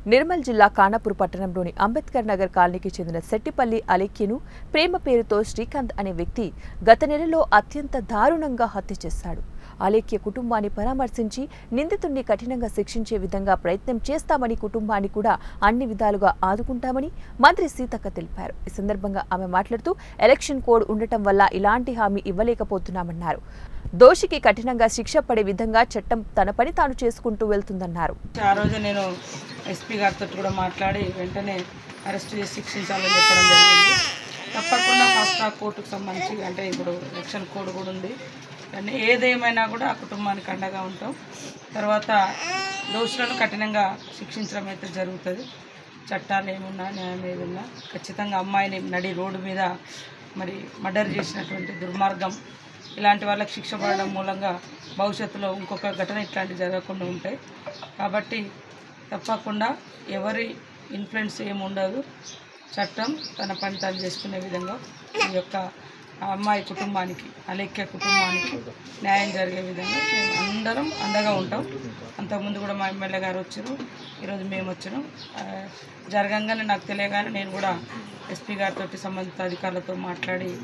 నిర్మల్ జిల్లా ఖానాపూర్ పట్టణంలోని అంబేద్కర్ నగర్ కాలనీకి చెందిన సెట్టిపల్లి అలేఖ్యను ప్రేమ పేరుతో శ్రీకాంత్ అనే వ్యక్తి గత నెలలో అత్యంత దారుణంగా హత్య చేశాడు. అలేఖ్య కుటుంబాన్ని పరామర్శించి నిందితుడిని కఠినంగా శిక్షించే విధంగా ప్రయత్నం చేస్తామని, కుటుంబాన్ని కూడా అన్ని విధాలుగా ఆదుకుంటామని మంత్రి సీతక్క తెలిపారు. ఈ సందర్భంగా ఆమె మాట్లాడుతూ ఎలక్షన్ కోడ్ ఉండటం వల్ల ఇలాంటి హామీ ఇవ్వలేకపోతున్నామన్నారు. దోషికి కఠినంగా శిక్ష పడే విధంగా చట్టం తన పని తాను చేసుకుంటూ వెళ్తుందన్నారు. ఆ రోజు నేను ఎస్పీ గారితో కూడా మాట్లాడి వెంటనే అరెస్ట్ చేసి శిక్షించాలని చెప్పడం జరిగింది. తప్పకుండా ఫాస్ట్ ట్రాక్ కోర్టుకు సంబంధించి అంటే ఇప్పుడు ఎలక్షన్ కోడ్ కూడా ఉంది, కానీ ఏదేమైనా కూడా ఆ కుటుంబానికి అండగా ఉంటాం. తర్వాత దోషులను కఠినంగా శిక్షించడం అయితే జరుగుతుంది. చట్టాలు ఏమున్నా, న్యాయం ఏమున్నా ఖచ్చితంగా అమ్మాయిని నడి రోడ్డు మీద మరి మర్డర్ చేసినటువంటి దుర్మార్గం, ఇలాంటి వాళ్ళకి శిక్ష పడడం మూలంగా భవిష్యత్తులో ఇంకొక ఘటన ఇట్లాంటివి జరగకుండా ఉంటాయి. కాబట్టి తప్పకుండా ఎవరి ఇన్ఫ్లుయెన్స్ ఏముండదు, చట్టం తన పని తాను చేసుకునే విధంగా ఈ యొక్క అమ్మాయి కుటుంబానికి, అలేఖ్య కుటుంబానికి న్యాయం జరిగే విధంగా మేము అందరం అండగా ఉంటాం. అంతకుముందు కూడా మా ఎమ్మెల్యే గారు వచ్చారు, ఈరోజు మేము వచ్చినాం. జరగంగానే నాకు తెలియగానే నేను కూడా ఎస్పీ గారితో సంబంధిత అధికారులతో మాట్లాడి